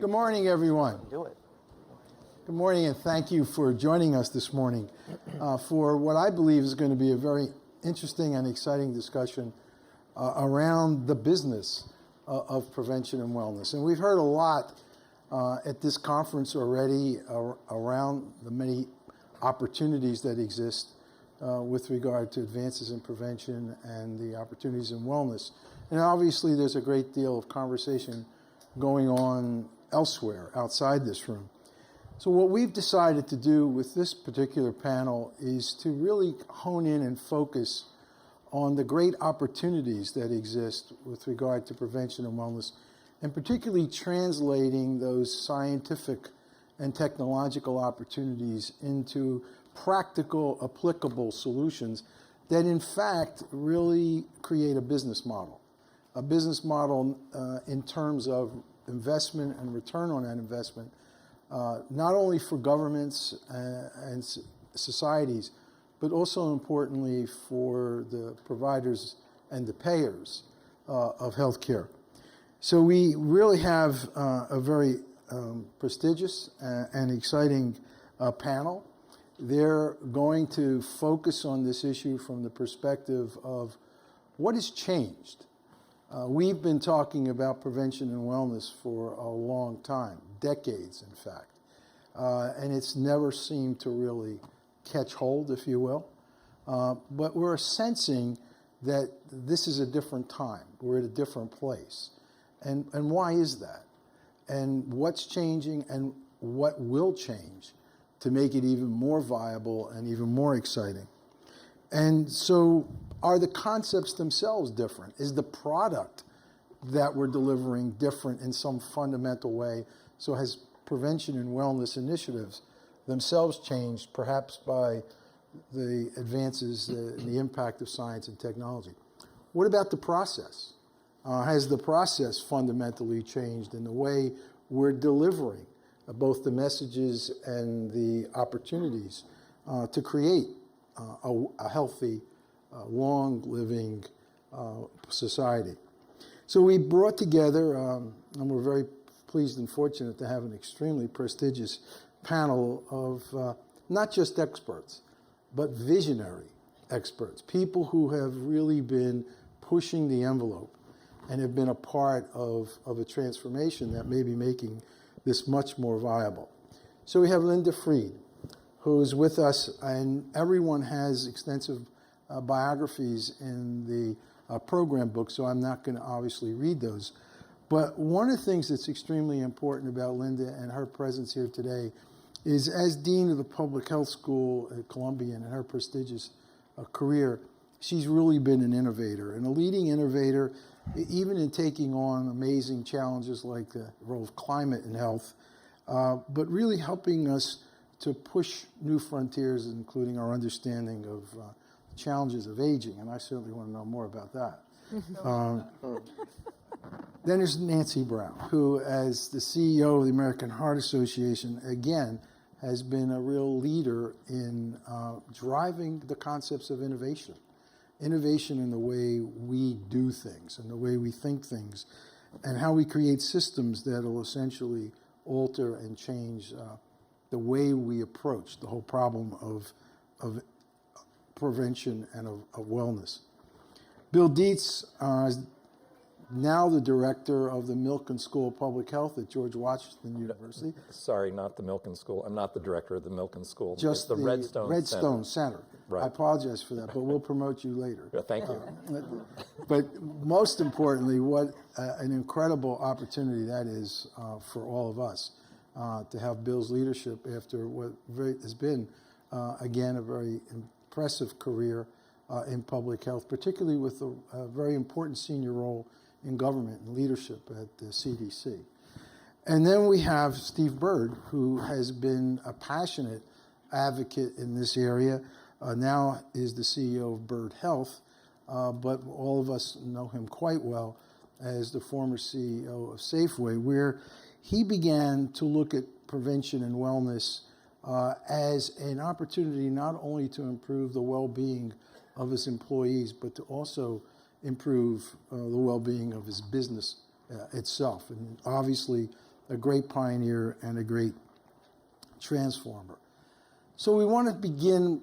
Good morning, everyone. Do it. Good morning, and thank you for joining us this morning for what I believe is going to be a very interesting and exciting discussion around the business of prevention and wellness. And we've heard a lot at this conference already around the many opportunities that exist with regard to advances in prevention and the opportunities in wellness. And obviously, there's a great deal of conversation going on elsewhere, outside this room. So what we've decided to do with this particular panel is to really hone in and focus on the great opportunities that exist with regard to prevention and wellness, and particularly translating those scientific and technological opportunities into practical, applicable solutions that in fact really create a business model in terms of investment and return on that investment, not only for governments and societies, but also importantly for the providers and the payers of healthcare. So we really have a very prestigious and exciting panel. They're going to focus on this issue from the perspective of what has changed. We've been talking about prevention and wellness for a long time, decades in fact, and it's never seemed to really catch hold, if you will. But we're sensing that this is a different time. We're at a different place. And why is that? And what's changing and what will change to make it even more viable and even more exciting? And so are the concepts themselves different? Is the product that we're delivering different in some fundamental way? So has prevention and wellness initiatives themselves changed, perhaps by the advances, the impact of science and technology? What about the process? Has the process fundamentally changed in the way we're delivering both the messages and the opportunities to create a healthy, long-living society? So we brought together, and we're very pleased and fortunate to have an extremely prestigious panel of not just experts, but visionary experts, people who have really been pushing the envelope and have been a part of a transformation that may be making this much more viable. So we have Linda Fried, who is with us, and everyone has extensive biographies in the program book, so I'm not going to obviously read those. But one of the things that's extremely important about Linda and her presence here today is, as Dean of the Public Health School at Columbia and in her prestigious career, she's really been an innovator, and a leading innovator, even in taking on amazing challenges like the role of climate and health, but really helping us to push new frontiers, including our understanding of challenges of aging, and I certainly want to know more about that. Then there's Nancy Brown, who, as the CEO of the American Heart Association, again, has been a real leader in driving the concepts of innovation in the way we do things and the way we think things, and how we create systems that will essentially alter and change the way we approach the whole problem of prevention and of wellness. Bill Dietz is now the director of the Milken School of Public Health at George Washington University. Sorry, not the Milken School. I'm not the director of the Milken School. Just the Redstone Center. Right. I apologize for that, but we'll promote you later. Yeah, thank you. But most importantly, what an incredible opportunity that is for all of us to have Bill's leadership after what has been, again, a very impressive career in public health, particularly with a very important senior role in government and leadership at the CDC. And then we have Steve Burd, who has been a passionate advocate in this area, now is the CEO of Burd Health, but all of us know him quite well as the former CEO of Safeway, where he began to look at prevention and wellness as an opportunity not only to improve the well-being of his employees, but to also improve the well-being of his business itself. And obviously, a great pioneer and a great transformer. So we want to begin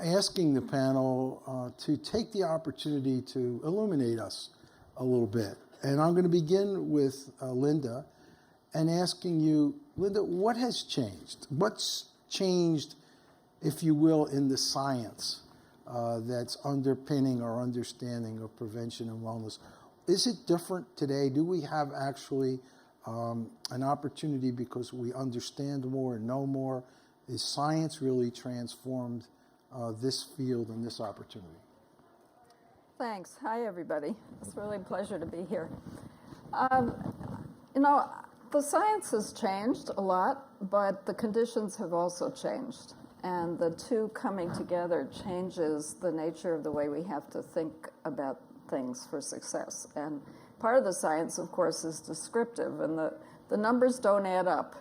asking the panel to take the opportunity to illuminate us a little bit. And I'm going to begin with Linda and asking you, Linda, what has changed? What's changed, if you will, in the science that's underpinning our understanding of prevention and wellness? Is it different today? Do we have actually an opportunity because we understand more and know more? Is science really transformed this field and this opportunity? Thanks. Hi, everybody. It's really a pleasure to be here. The science has changed a lot, but the conditions have also changed. And the two coming together changes the nature of the way we have to think about things for success. And part of the science, of course, is descriptive, and the numbers don't add up.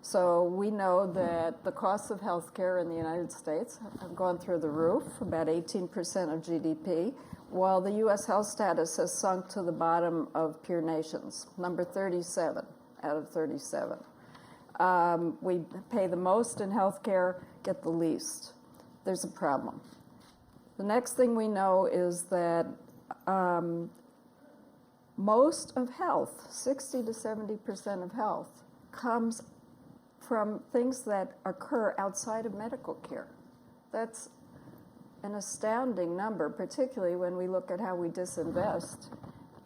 So we know that the costs of healthcare in the United States have gone through the roof, about 18% of GDP, while the U.S. health status has sunk to the bottom of peer nations, number 37 out of 37. We pay the most in healthcare, get the least. There's a problem. The next thing we know is that most of health, 60 to 70% of health, comes from things that occur outside of medical care. That's an astounding number, particularly when we look at how we disinvest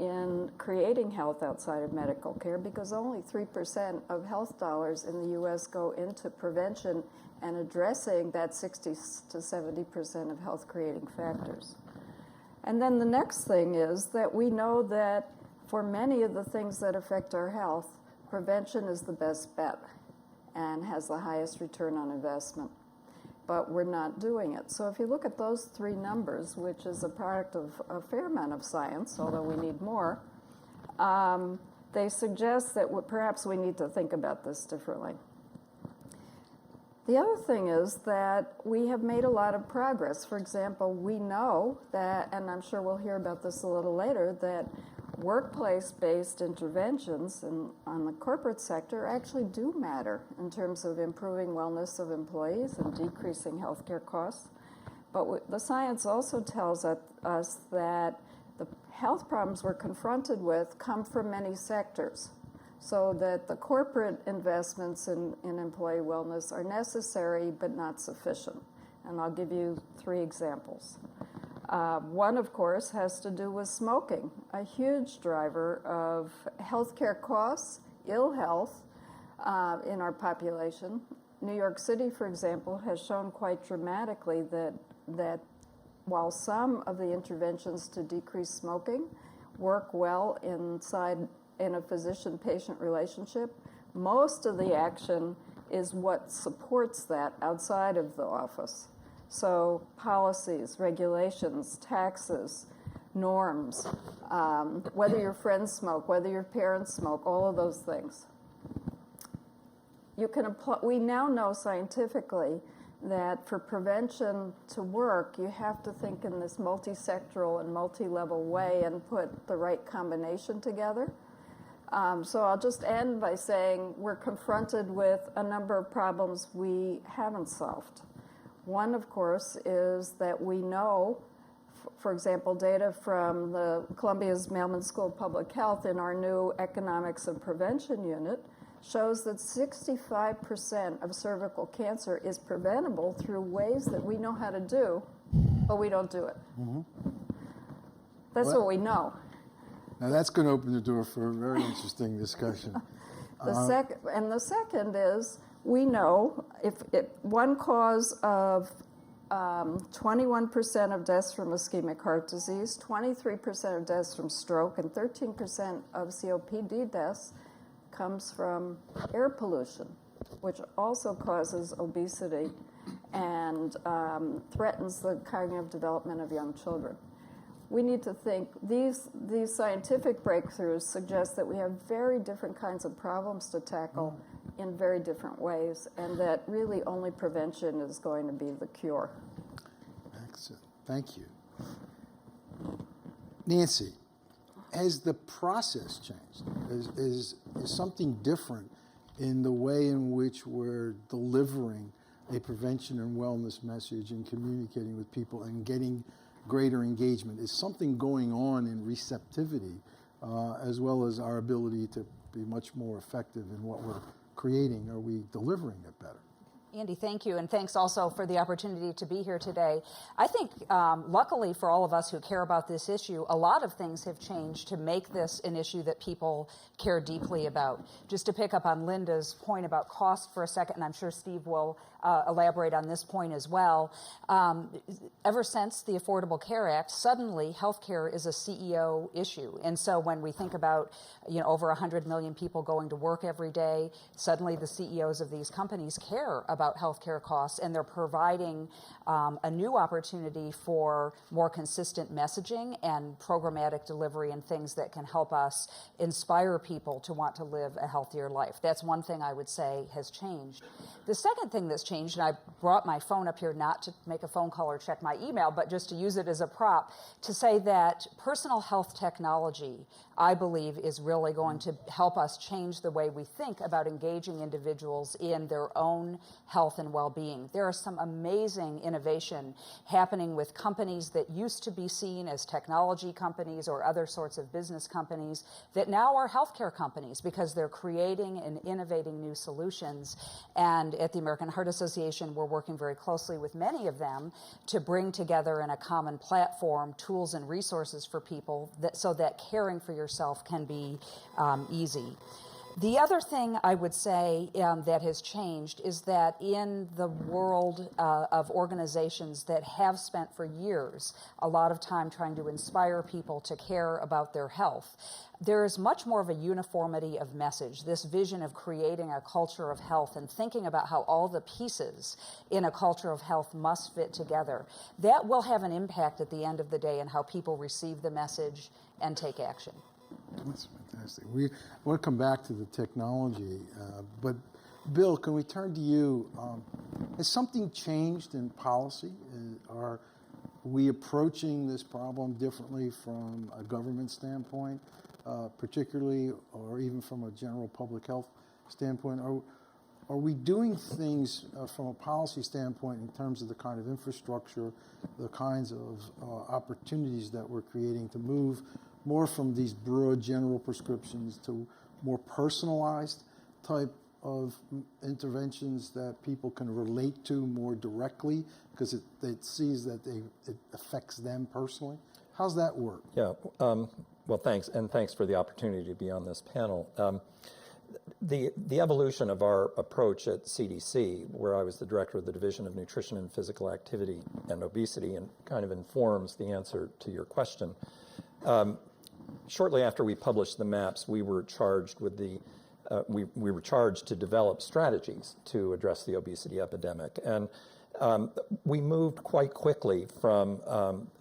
in creating health outside of medical care, because only 3% of health dollars in the U.S. go into prevention and addressing that 60 to 70% of health creating factors. And then the next thing is that we know that for many of the things that affect our health, prevention is the best bet and has the highest return on investment. But we're not doing it. So if you look at those three numbers, which is a product of a fair amount of science, although we need more, they suggest that perhaps we need to think about this differently. The other thing is that we have made a lot of progress. For example, we know that, and I'm sure we'll hear about this a little later, that workplace-based interventions on the corporate sector actually do matter in terms of improving wellness of employees and decreasing healthcare costs. But the science also tells us that the health problems we're confronted with come from many sectors, so that the corporate investments in employee wellness are necessary but not sufficient. And I'll give you 3 examples. One, of course, has to do with smoking, a huge driver of healthcare costs, ill health in our population. New York City, for example, has shown quite dramatically that while some of the interventions to decrease smoking work well in a physician-patient relationship, most of the action is what supports that outside of the office. So policies, regulations, taxes, norms, whether your friends smoke, whether your parents smoke, all of those things. We now know scientifically that for prevention to work, you have to think in this multi-sectoral and multi-level way and put the right combination together. So I'll just end by saying we're confronted with a number of problems we haven't solved. One, of course, is that we know, for example, data from the Columbia's Mailman School of Public Health in our new Economics of Prevention unit shows that 65% of cervical cancer is preventable through ways that we know how to do, but we don't do it. Mm-hmm. That's what we know. Now that's going to open the door for a very interesting discussion. The second is, we know if one cause of 21% of deaths from ischemic heart disease, 23% of deaths from stroke, and 13% of COPD deaths comes from air pollution, which also causes obesity and threatens the cognitive development of young children. We need to think, these scientific breakthroughs suggest that we have very different kinds of problems to tackle in very different ways, and that really only prevention is going to be the cure. Excellent. Thank you. Nancy, has the process changed? Is something different in the way in which we're delivering a prevention and wellness message and communicating with people and getting greater engagement? Is something going on in receptivity as well as our ability to be much more effective in what we're creating? Are we delivering it better? Andy, thank you, and thanks also for the opportunity to be here today. I think, luckily for all of us who care about this issue, a lot of things have changed to make this an issue that people care deeply about. Just to pick up on Linda's point about cost for a second, and I'm sure Steve will elaborate on this point as well. Ever since the Affordable Care Act, suddenly healthcare is a CEO issue, and so when we think about over 100 million people going to work every day, suddenly the CEOs of these companies care about healthcare costs, and they're providing a new opportunity for more consistent messaging and programmatic delivery and things that can help us inspire people to want to live a healthier life. That's one thing I would say has changed. The second thing that's changed, and I brought my phone up here not to make a phone call or check my email, but just to use it as a prop, to say that personal health technology, I believe, is really going to help us change the way we think about engaging individuals in their own health and well-being. There are some amazing innovation happening with companies that used to be seen as technology companies or other sorts of business companies that now are healthcare companies because they're creating and innovating new solutions. And at the American Heart Association, we're working very closely with many of them to bring together in a common platform tools and resources for people so that caring for yourself can be easy. The other thing I would say that has changed is that in the world of organizations that have spent for years a lot of time trying to inspire people to care about their health, there is much more of a uniformity of message, this vision of creating a culture of health and thinking about how all the pieces in a culture of health must fit together. That will have an impact at the end of the day in how people receive the message and take action. That's fantastic. We want to come back to the technology, but Bill, can we turn to you? Has something changed in policy? Are we approaching this problem differently from a government standpoint, particularly, or even from a general public health standpoint? Are we doing things from a policy standpoint in terms of the kind of infrastructure, the kinds of opportunities that we're creating to move more from these broad general prescriptions to more personalized type of interventions that people can relate to more directly because it sees that it affects them personally? How's that work? Yeah, well, thanks, and thanks for the opportunity to be on this panel. The evolution of our approach at CDC, where I was the director of the Division of Nutrition and Physical Activity and Obesity, and kind of informs the answer to your question. Shortly after we published the maps, we were charged with we were charged to develop strategies to address the obesity epidemic, and we moved quite quickly from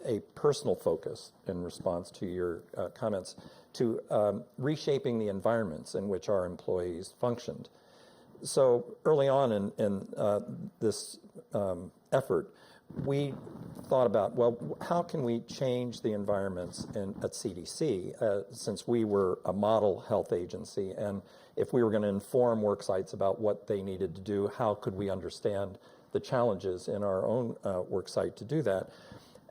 a personal focus in response to your comments to reshaping the environments in which our employees functioned. So early on in this effort, we thought about, well, how can we change the environments at CDC since we were a model health agency, and if we were going to inform work sites about what they needed to do, how could we understand the challenges in our own work site to do that?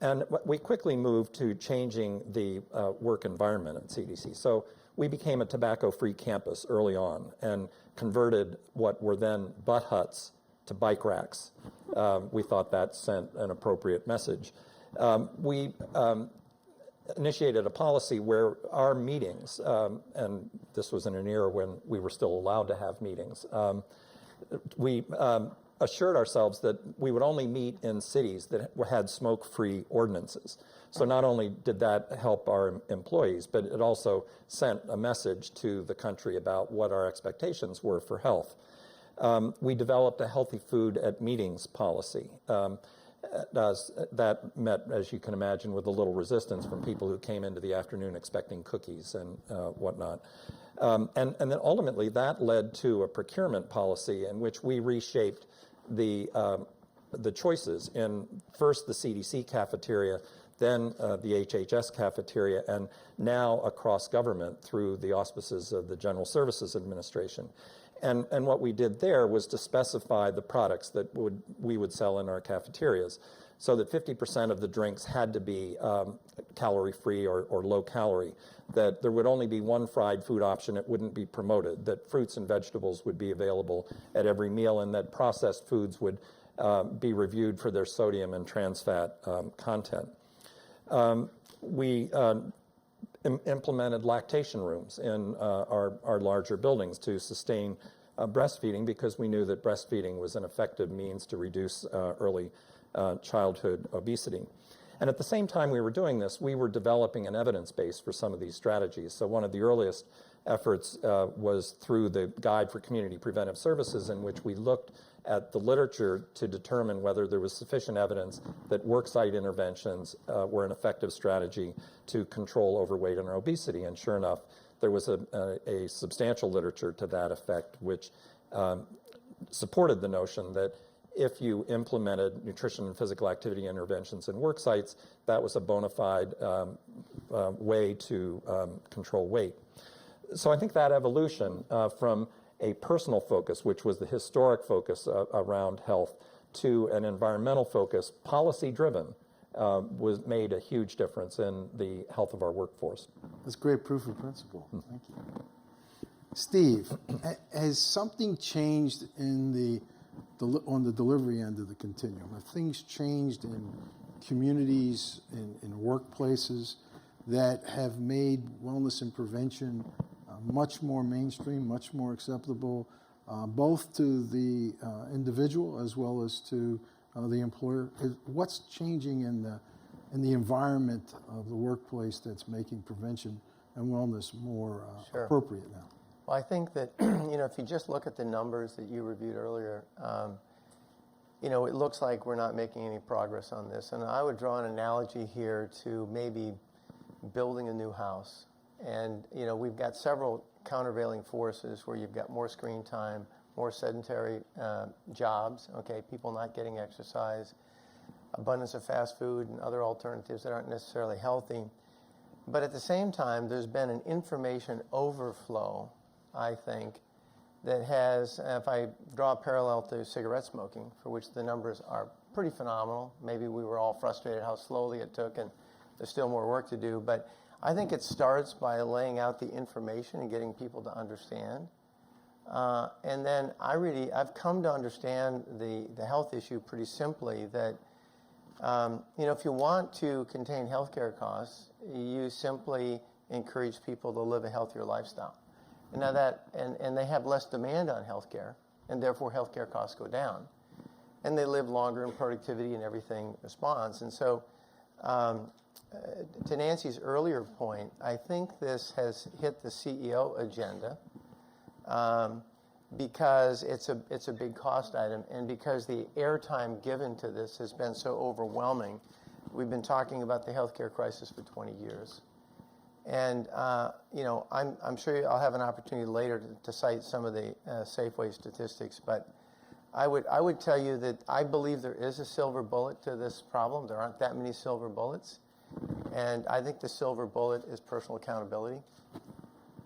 And we quickly moved to changing the work environment at CDC. So we became a tobacco-free campus early on and converted what were then butt huts to bike racks. We thought that sent an appropriate message. We initiated a policy where our meetings, and this was in an era when we were still allowed to have meetings, we assured ourselves that we would only meet in cities that had smoke-free ordinances. So not only did that help our employees, but it also sent a message to the country about what our expectations were for health. We developed a healthy food at meetings policy. That met, as you can imagine, with a little resistance from people who came into the afternoon expecting cookies and whatnot. And then ultimately that led to a procurement policy in which we reshaped the choices in first the CDC cafeteria then the HHS cafeteria, and now across government through the auspices of the General Services Administration. And what we did there was to specify the products that we would sell in our cafeterias, so that 50% of the drinks had to be calorie-free or low-calorie, that there would only be one fried food option, it wouldn't be promoted, that fruits and vegetables would be available at every meal, and that processed foods would be reviewed for their sodium and trans fat content. We implemented lactation rooms in our larger buildings to sustain breastfeeding, because we knew that breastfeeding was an effective means to reduce early childhood obesity. And at the same time we were doing this, we were developing an evidence base for some of these strategies. So one of the earliest efforts was through the Guide for Community Preventive Services, in which we looked at the literature to determine whether there was sufficient evidence that worksite interventions were an effective strategy to control overweight and obesity. And sure enough, there was a substantial literature to that effect, which supported the notion that if you implemented nutrition and physical activity interventions in work sites, that was a bona fide way to control weight. So I think that evolution from a personal focus, which was the historic focus around health, to an environmental focus, policy-driven, made a huge difference in the health of our workforce. That's great proof of principle. Thank you. Steve, has something changed on the delivery end of the continuum? Have things changed in communities, in workplaces, that have made wellness and prevention much more mainstream, much more acceptable, both to the individual as well as to the employer? What's changing in the environment of the workplace that's making prevention and wellness more appropriate now? Well, I think that, if you just look at the numbers that you reviewed earlier, it looks like we're not making any progress on this. And I would draw an analogy here to maybe building a new house. And, we've got several countervailing forces where you've got more screen time, more sedentary jobs, people not getting exercise, abundance of fast food and other alternatives that aren't necessarily healthy. But at the same time, there's been an information overflow, I think, that has, if I draw a parallel to cigarette smoking, for which the numbers are pretty phenomenal. Maybe we were all frustrated how slowly it took, and there's still more work to do. But I think it starts by laying out the information and getting people to understand. And then I've come to understand the health issue pretty simply, that if you want to contain healthcare costs, you simply encourage people to live a healthier lifestyle. And now and they have less demand on healthcare, and therefore healthcare costs go down. And they live longer, and productivity and everything responds. And so, to Nancy's earlier point, I think this has hit the CEO agenda because it's a big cost item, and because the airtime given to this has been so overwhelming. We've been talking about the healthcare crisis for 20 years. And, I'm sure I'll have an opportunity later to cite some of the Safeway statistics, but I would tell you that I believe there is a silver bullet to this problem. There aren't that many silver bullets. And I think the silver bullet is personal accountability.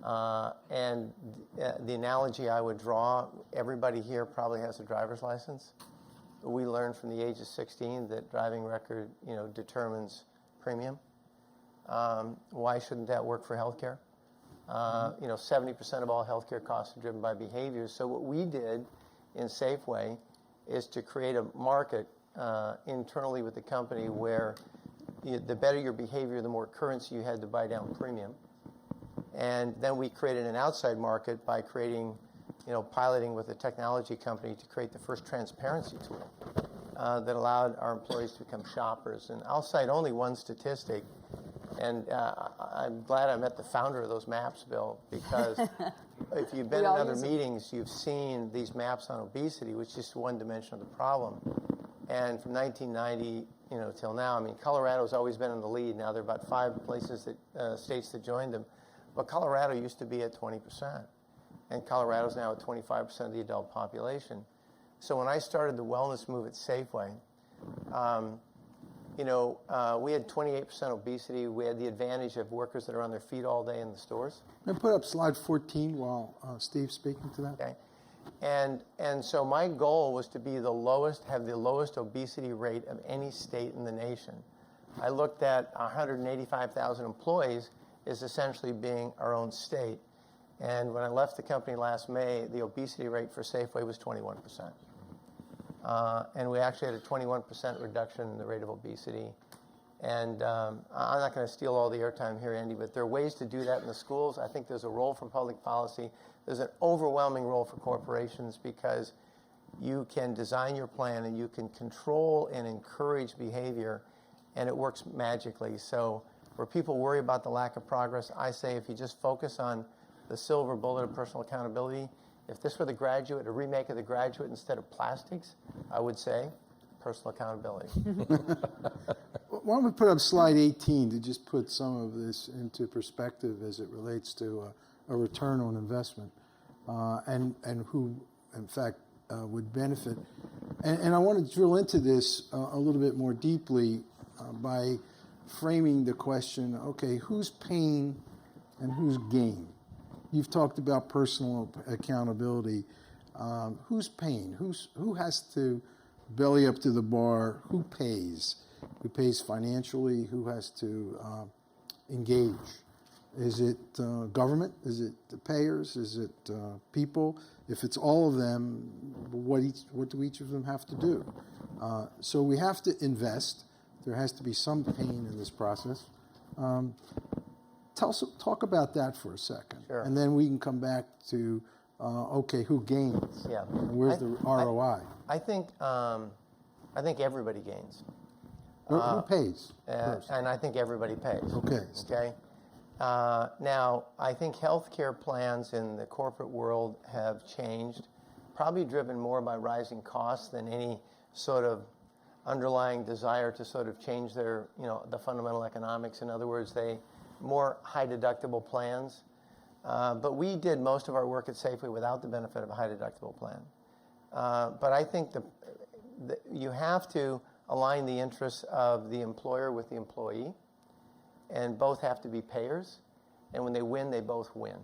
And the analogy I would draw, everybody here probably has a driver's license. We learned from the age of 16 that driving record, determines premium. Why shouldn't that work for healthcare? 70% of all healthcare costs are driven by behaviors. So what we did in Safeway is to create a market internally with the company where the better your behavior, the more currency you had to buy down premium. And then we created an outside market by creating, piloting with a technology company to create the first transparency tool that allowed our employees to become shoppers. And I'll cite only one statistic. And I'm glad I met the founder of those maps, Bill, because if you've been in other meetings, you've seen these maps on obesity, which is just one dimension of the problem. And from 1990, till now, Colorado's always been in the lead. Now there are about 5 places states that joined them. But Colorado used to be at 20%. And Colorado's now at 25% of the adult population. So when I started the wellness move at Safeway, we had 28% obesity. We had the advantage of workers that are on their feet all day in the stores. And put up slide 14 while Steve's speaking to that. Okay. And so my goal was to be have the lowest obesity rate of any state in the nation. I looked at 185,000 employees as essentially being our own state. And when I left the company last May, the obesity rate for Safeway was 21%. And we actually had a 21% reduction in the rate of obesity. And I'm not going to steal all the airtime here, Andy, but there are ways to do that in the schools. I think there's a role for public policy. There's an overwhelming role for corporations because you can design your plan and you can control and encourage behavior, and it works magically. So where people worry about the lack of progress, I say if you just focus on the silver bullet of personal accountability, if this were The Graduate, a remake of The Graduate instead of plastics, I would say personal accountability. Why don't we put up slide 18 to just put some of this into perspective as it relates to a return on investment and who, in fact, would benefit. And I want to drill into this a little bit more deeply by framing the question, okay, who's pain and who's gain? You've talked about personal accountability. Who's pain? Who has to belly up to the bar? Who pays? Who pays financially? Who has to engage? Is it government? Is it the payers? Is it people? If it's all of them, what do each of them have to do? So we have to invest. There has to be some pain in this process. Talk about that for a second, Sure. and then we can come back to okay, who gains? Yeah. And where's the ROI? I think everybody gains. Who pays first? And I think everybody pays. Okay. Okay. Now, I think healthcare plans in the corporate world have changed, probably driven more by rising costs than any sort of underlying desire to sort of change their, the fundamental economics. In other words, more high deductible plans. But we did most of our work at Safeway without the benefit of a high deductible plan. But I think you have to align the interests of the employer with the employee, and both have to be payers. And when they win, they both win.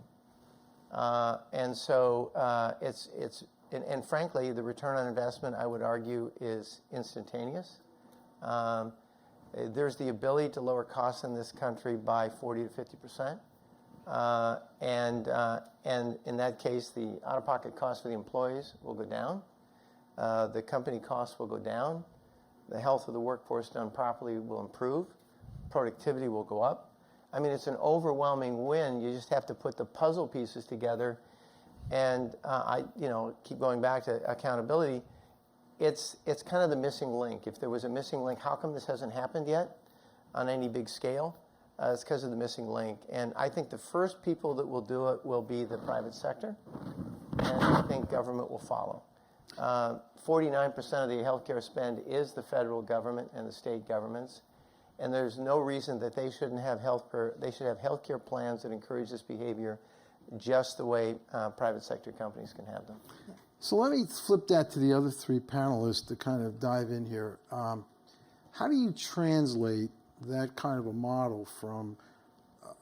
And so and frankly, the return on investment, I would argue, is instantaneous. There's the ability to lower costs in this country by 40 to 50%. And in that case, the out-of-pocket costs for the employees will go down. The company costs will go down. The health of the workforce done properly will improve. Productivity will go up. I mean, it's an overwhelming win. You just have to put the puzzle pieces together. And I keep going back to accountability. It's kind of the missing link. If there was a missing link, how come this hasn't happened yet on any big scale? It's because of the missing link. And I think the first people that will do it will be the private sector, and I think government will follow. 49% of the healthcare spend is the federal government and the state governments, and there's no reason that they shouldn't have healthcare. They should have healthcare plans that encourage this behavior, just the way private sector companies can have them. So let me flip that to the other three panelists to kind of dive in here. How do you translate that kind of a model from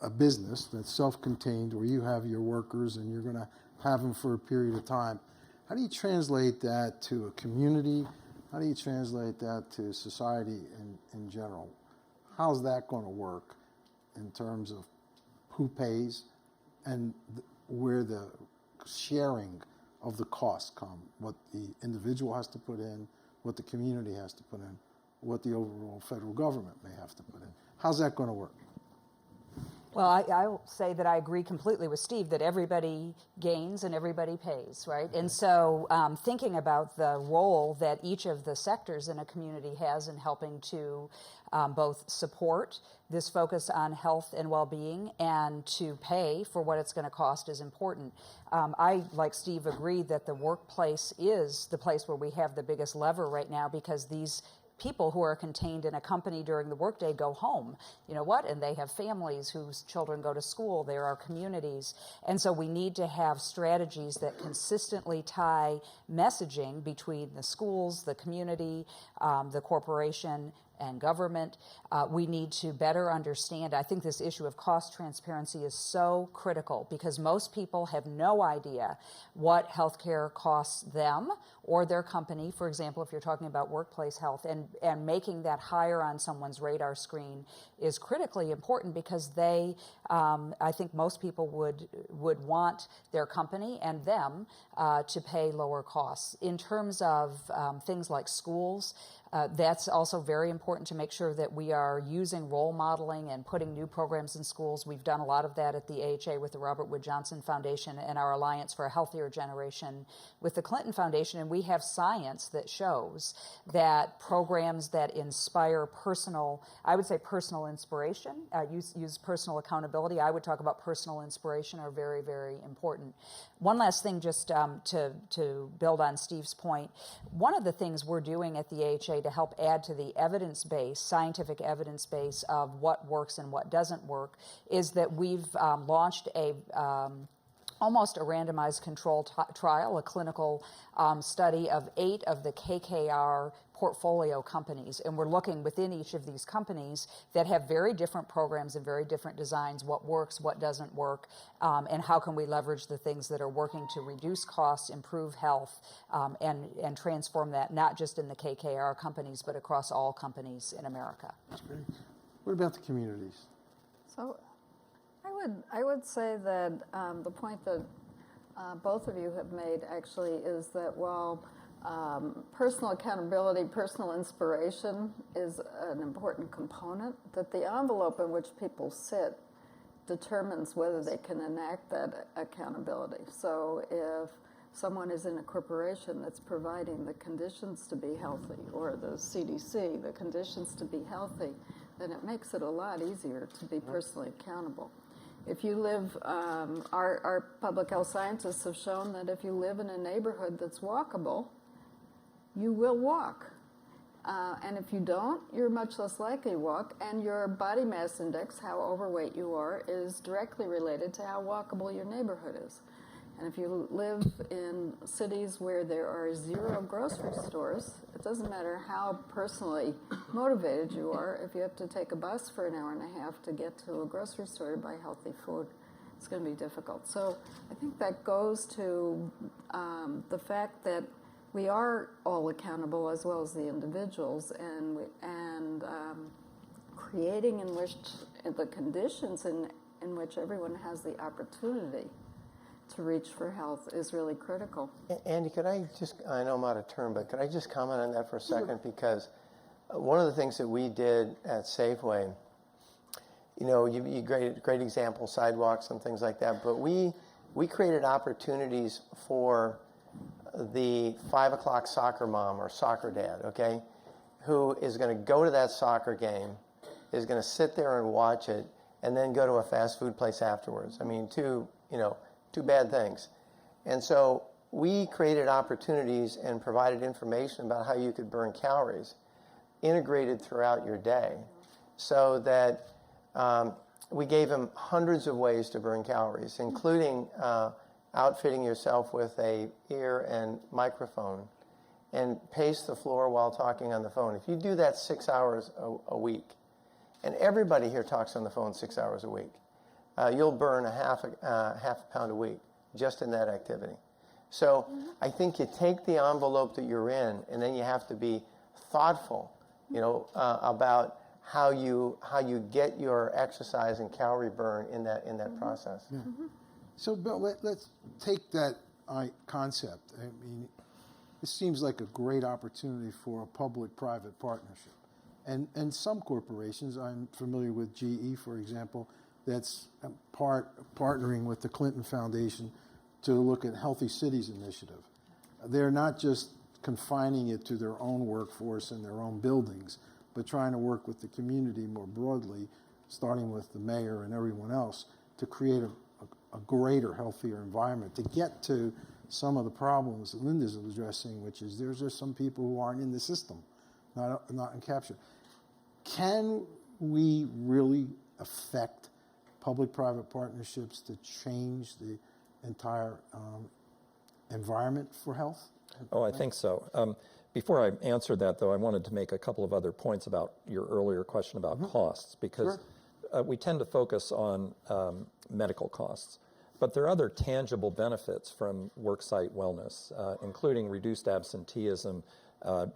a business that's self-contained, where you have your workers and you're going to have them for a period of time? How do you translate that to a community? How do you translate that to society in general? How's that going to work in terms of who pays and where the sharing of the costs come, what the individual has to put in, what the community has to put in, what the overall federal government may have to put in? How's that going to work? Well, I will say that I agree completely with Steve that everybody gains and everybody pays, right? And so thinking about the role that each of the sectors in a community has in helping to both support this focus on health and well-being and to pay for what it's going to cost is important. I, like Steve, agree that the workplace is the place where we have the biggest lever right now, because these people who are contained in a company during the workday go home, and they have families whose children go to school. There are communities. And so we need to have strategies that consistently tie messaging between the schools, the community, the corporation, and government. We need to better understand. I think this issue of cost transparency is so critical because most people have no idea what healthcare costs them or their company. For example, if you're talking about workplace health, and making that higher on someone's radar screen is critically important because they, I think most people would want their company and them to pay lower costs. In terms of things like schools, that's also very important to make sure that we are using role modeling and putting new programs in schools. We've done a lot of that at the AHA with the Robert Wood Johnson Foundation and our Alliance for a Healthier Generation with the Clinton Foundation, and we have science that shows that programs that inspire personal, I would say personal inspiration, use personal accountability, I would talk about personal inspiration, are very, very important. One last thing just to build on Steve's point, one of the things we're doing at the AHA to help add to the evidence base, scientific evidence base of what works and what doesn't work, is that we've launched almost a randomized control trial, a clinical study of 8 of the KKR portfolio companies. And we're looking within each of these companies that have very different programs and very different designs, what works, what doesn't work, and how can we leverage the things that are working to reduce costs, improve health, and transform that, not just in the KKR companies, but across all companies in America. That's great. What about the communities? So I would say that the point that both of you have made actually is that while personal accountability, personal inspiration is an important component, that the envelope in which people sit determines whether they can enact that accountability. So if someone is in a corporation that's providing the conditions to be healthy, or the CDC, the conditions to be healthy, then it makes it a lot easier to be personally accountable. If you live, our public health scientists have shown that if you live in a neighborhood that's walkable, you will walk. And if you don't, you're much less likely to walk. And your body mass index, how overweight you are, is directly related to how walkable your neighborhood is. And if you live in cities where there are 0 grocery stores, it doesn't matter how personally motivated you are. If you have to take a bus for an hour and a half to get to a grocery store to buy healthy food, it's going to be difficult. So I think that goes to the fact that we are all accountable as well as the individuals, and creating in which the conditions in which everyone has the opportunity to reach for health is really critical. Andy, could I just, I know I'm out of turn, but could I just comment on that for a second? Because one of the things that we did at Safeway, you know, you great example, sidewalks and things like that, but we created opportunities for the 5 o'clock soccer mom or soccer dad, okay, who is going to go to that soccer game, is going to sit there and watch it, and then go to a fast food place afterwards. I mean, two bad things. And so we created opportunities and provided information about how you could burn calories integrated throughout your day, so that we gave them hundreds of ways to burn calories, including outfitting yourself with a ear and microphone and pace the floor while talking on the phone. If you do that 6 hours a week, and everybody here talks on the phone 6 hours a week, you'll burn a half a pound a week just in that activity. So I think you take the envelope that you're in, and then you have to be thoughtful, about how you get your exercise and calorie burn in that process. Yeah. So, Bill, let's take that concept. I mean, this seems like a great opportunity for a public-private partnership. And some corporations, I'm familiar with GE, for example, that's partnering with the Clinton Foundation to look at Healthy Cities Initiative. They're not just confining it to their own workforce and their own buildings, but trying to work with the community more broadly, starting with the mayor and everyone else, to create a greater, healthier environment, to get to some of the problems that Linda's addressing, which is there's just some people who aren't in the system, not in capture. Can we really affect public-private partnerships to change the entire environment for health? Oh, I think so. Before I answer that, though, I wanted to make a couple of other points about your earlier question about costs, because we tend to focus on medical costs. But there are other tangible benefits from worksite wellness, including reduced absenteeism,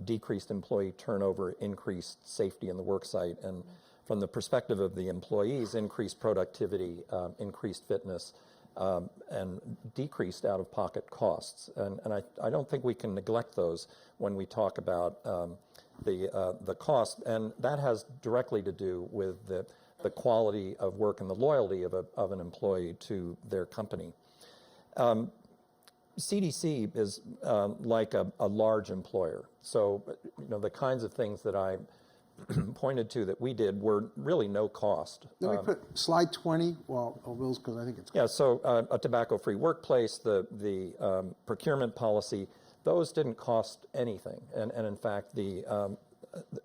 decreased employee turnover, increased safety in the worksite, and from the perspective of the employees, increased productivity, increased fitness, and decreased out-of-pocket costs. And I don't think we can neglect those when we talk about the cost, and that has directly to do with the quality of work and the loyalty of an employee to their company. CDC is like a large employer. So, the kinds of things that I pointed to that we did were really no cost. Let me put slide 20, Will's, because I think it's... Yeah, so a tobacco-free workplace, the procurement policy, those didn't cost anything. And in fact,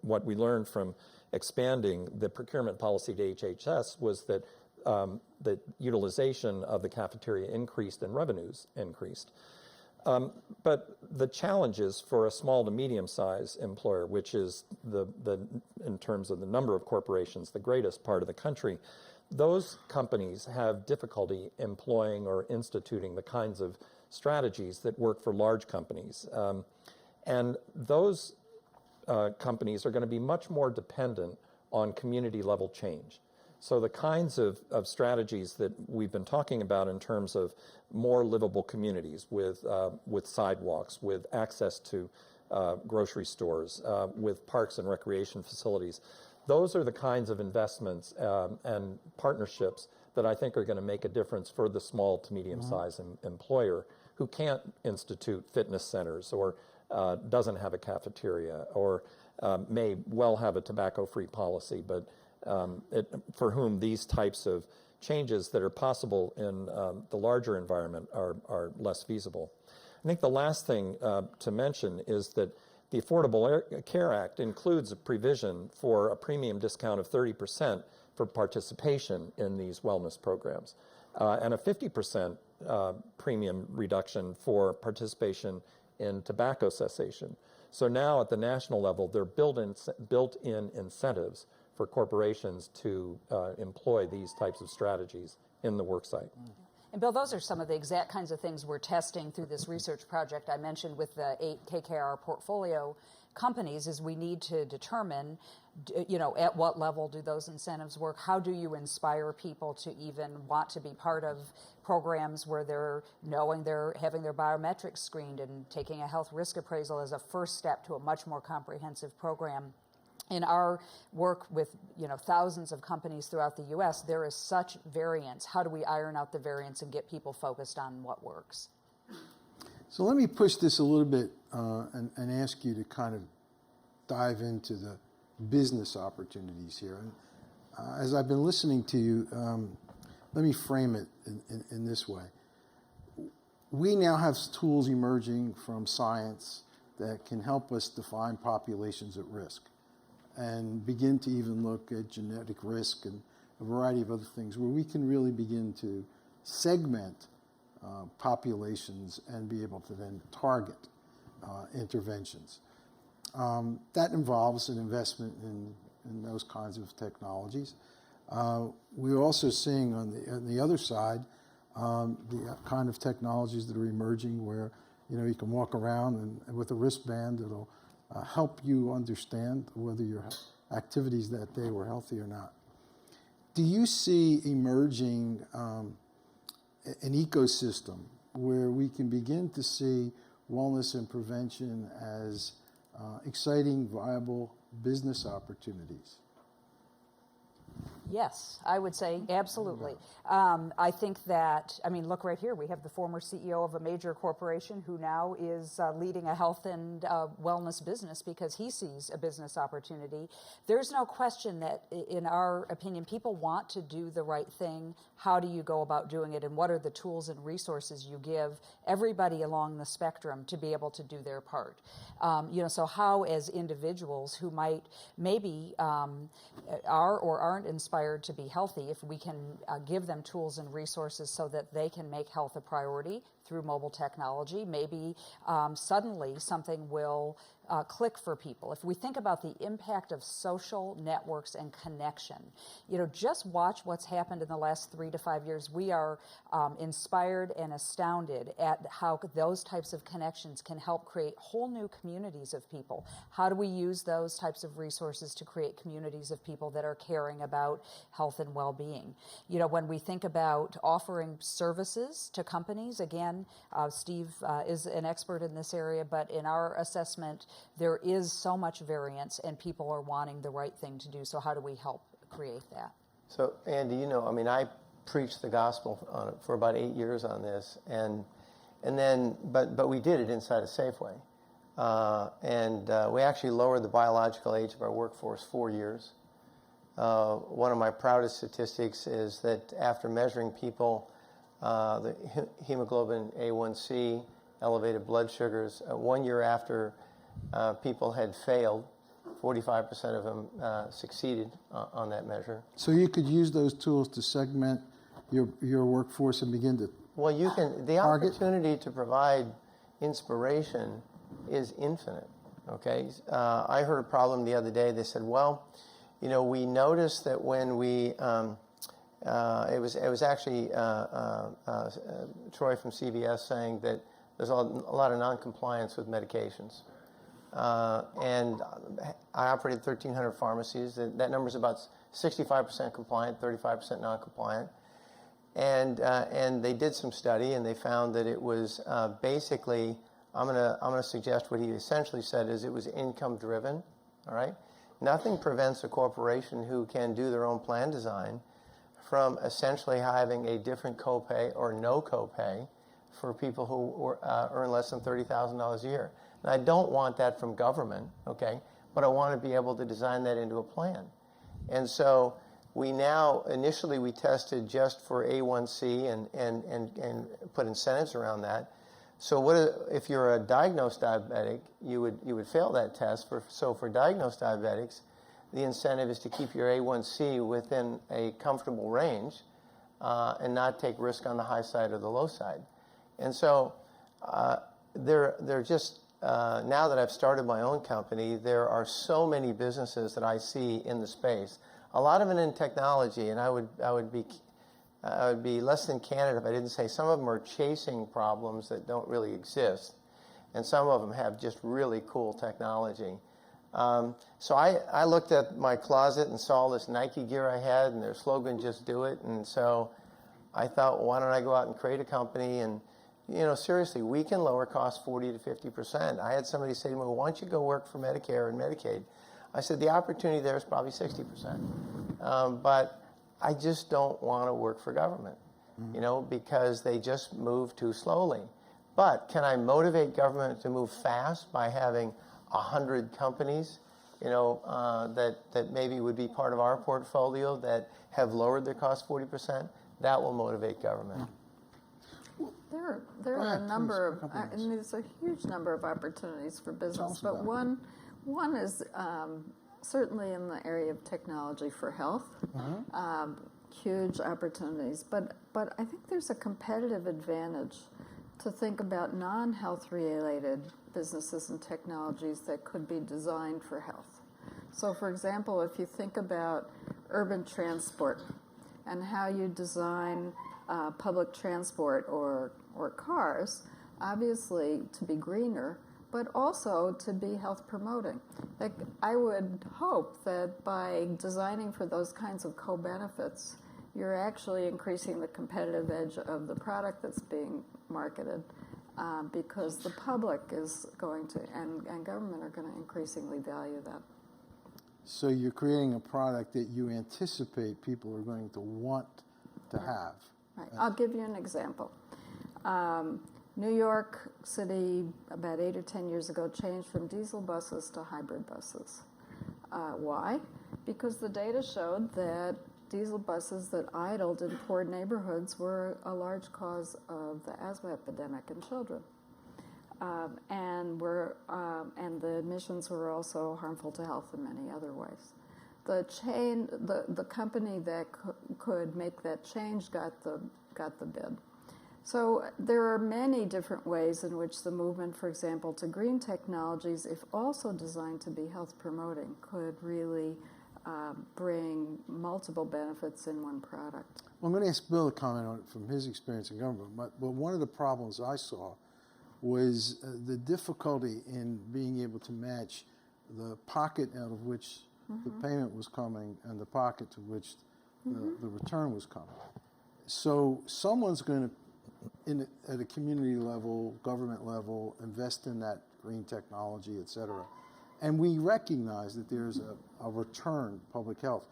what we learned from expanding the procurement policy to HHS was that the utilization of the cafeteria increased and revenues increased. But the challenges for a small to medium-sized employer, which is in terms of the number of corporations, the greatest part of the country, those companies have difficulty employing or instituting the kinds of strategies that work for large companies. And those companies are going to be much more dependent on community-level change. So the kinds of strategies that we've been talking about in terms of more livable communities with sidewalks, with access to grocery stores, with parks and recreation facilities, those are the kinds of investments and partnerships that I think are going to make a difference for the small to medium-sized employer who can't institute fitness centers or doesn't have a cafeteria or may well have a tobacco-free policy, but for whom these types of changes that are possible in the larger environment are less feasible. I think the last thing to mention is that the Affordable Care Act includes a provision for a premium discount of 30% for participation in these wellness programs, and a 50% premium reduction for participation in tobacco cessation. So now at the national level, there are built-in incentives for corporations to employ these types of strategies in the worksite. And Bill, those are some of the exact kinds of things we're testing through this research project I mentioned with the 8 KKR portfolio companies. Is we need to determine, at what level do those incentives work? How do you inspire people to even want to be part of programs where they're knowing they're having their biometrics screened and taking a health risk appraisal as a first step to a much more comprehensive program? In our work with thousands of companies throughout the U.S., there is such variance. How do we iron out the variance and get people focused on what works? So let me push this a little bit and ask you to kind of dive into the business opportunities here. And as I've been listening to you, let me frame it in this way. We now have tools emerging from science that can help us define populations at risk and begin to even look at genetic risk and a variety of other things where we can really begin to segment populations and be able to then target interventions. That involves an investment in those kinds of technologies. We're also seeing on the other side the kind of technologies that are emerging where you can walk around and with a wristband it'll help you understand whether your activities that day were healthy or not. Do you see emerging an ecosystem where we can begin to see wellness and prevention as exciting, viable business opportunities? Yes, I would say absolutely. I think that, look right here. We have the former CEO of a major corporation who now is leading a health and wellness business because he sees a business opportunity. There's no question that, in our opinion, people want to do the right thing. How do you go about doing it, and what are the tools and resources you give everybody along the spectrum to be able to do their part? So how, as individuals who maybe are or aren't inspired inspired to be healthy, if we can give them tools and resources so that they can make health a priority through mobile technology, maybe suddenly something will click for people. If we think about the impact of social networks and connection, just watch what's happened in the last 3 to 5 years. We are inspired and astounded at how those types of connections can help create whole new communities of people. How do we use those types of resources to create communities of people that are caring about health and well-being? When we think about offering services to companies, again, Steve is an expert in this area, but in our assessment, there is so much variance and people are wanting the right thing to do. So how do we help create that? So, Andy, I preached the gospel on it for about 8 years on this, and then, but we did it inside a Safeway, and we actually lowered the biological age of our workforce 4 years. One of my proudest statistics is that after measuring people, the hemoglobin A1C, elevated blood sugars, 1 year after people had failed, 45% of them succeeded on that measure. So you could use those tools to segment your workforce and begin to Well, you can. The opportunity to provide inspiration is infinite. Okay, I heard a problem the other day. They said, "Well, we noticed that when we it was actually Troy from CVS saying that there's a lot of non-compliance with medications." And I operated 1,300 pharmacies. That number is about 65% compliant, 35% non-compliant. And they did some study, and they found that it was basically, I'm gonna suggest what he essentially said is it was income driven. All right, nothing prevents a corporation who can do their own plan design from essentially having a different copay or no copay for people who earn less than $30,000 a year. And I don't want that from government, okay? But I want to be able to design that into a plan. And so initially we tested just for A1C and put incentives around that. So if you're a diagnosed diabetic, you would fail that test. So for diagnosed diabetics, the incentive is to keep your A1C within a comfortable range and not take risk on the high side or the low side. And so they're just, now that I've started my own company, there are so many businesses that I see in the space. A lot of it in technology, and I would be less than candid if I didn't say some of them are chasing problems that don't really exist, and some of them have just really cool technology. So I looked at my closet and saw this Nike gear I had, and their slogan, "Just do it." And so I thought, well, why don't I go out and create a company? And seriously, we can lower costs 40 to 50%. I had somebody say to me, well, why don't you go work for Medicare and Medicaid? I said, the opportunity there is probably 60%. But I just don't want to work for government, because they just move too slowly. But can I motivate government to move fast by having 100 companies, that maybe would be part of our portfolio that have lowered their cost 40%? That will motivate government. There are a number of, and there's a huge number of opportunities for business, but one is certainly in the area of technology for health, huge opportunities. But I think there's a competitive advantage to think about non-health related businesses and technologies that could be designed for health. So, for example, if you think about urban transport and how you design public transport or cars, obviously to be greener, but also to be health promoting. Like, I would hope that by designing for those kinds of co-benefits, you're actually increasing the competitive edge of the product that's being marketed, because the public is going to, and government are going to increasingly value that. So you're creating a product that you anticipate people are going to want to have. Right. I'll give you an example. New York City, about 8 or 10 years ago, changed from diesel buses to hybrid buses. Why? Because the data showed that diesel buses that idled in poor neighborhoods were a large cause of the asthma epidemic in children. And the emissions were also harmful to health in many other ways. the company that could make that change got the bid. So there are many different ways in which the movement, for example, to green technologies, if also designed to be health promoting, could really bring multiple benefits in one product. Well, I'm going to ask Bill to comment on it from his experience in government, but one of the problems I saw was the difficulty in being able to match the pocket out of which the payment was coming and the pocket to which the return was coming. So someone's going to, at a community level, government level, invest in that green technology, et cetera. And we recognize that there's a return, public health,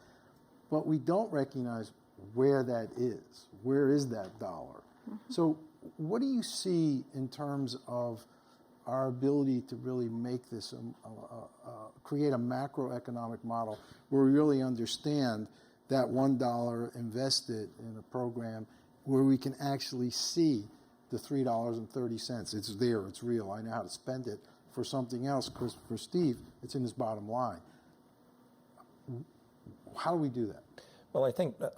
but we don't recognize where that is. Where is that dollar? So what do you see in terms of our ability to really make this, create a macroeconomic model where we really understand that $1 invested in a program where we can actually see the $3.30. It's there, it's real. I know how to spend it for something else, because for Steve, it's in his bottom line. How do we do that? Well,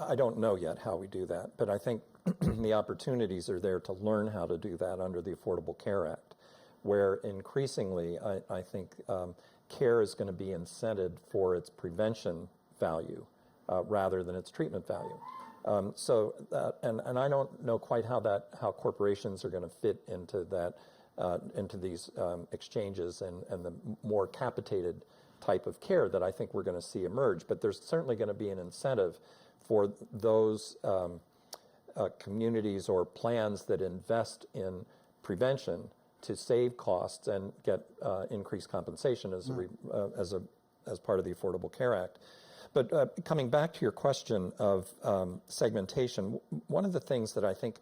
I don't know yet how we do that, but I think the opportunities are there to learn how to do that under the Affordable Care Act, where increasingly I think care is going to be incented for its prevention value rather than its treatment value. And I don't know quite how corporations are going to fit into that, into these exchanges and the more capitated type of care that I think we're going to see emerge. But there's certainly going to be an incentive for those communities or plans that invest in prevention to save costs and get increased compensation as part of the Affordable Care Act. But coming back to your question of segmentation, one of the things that I think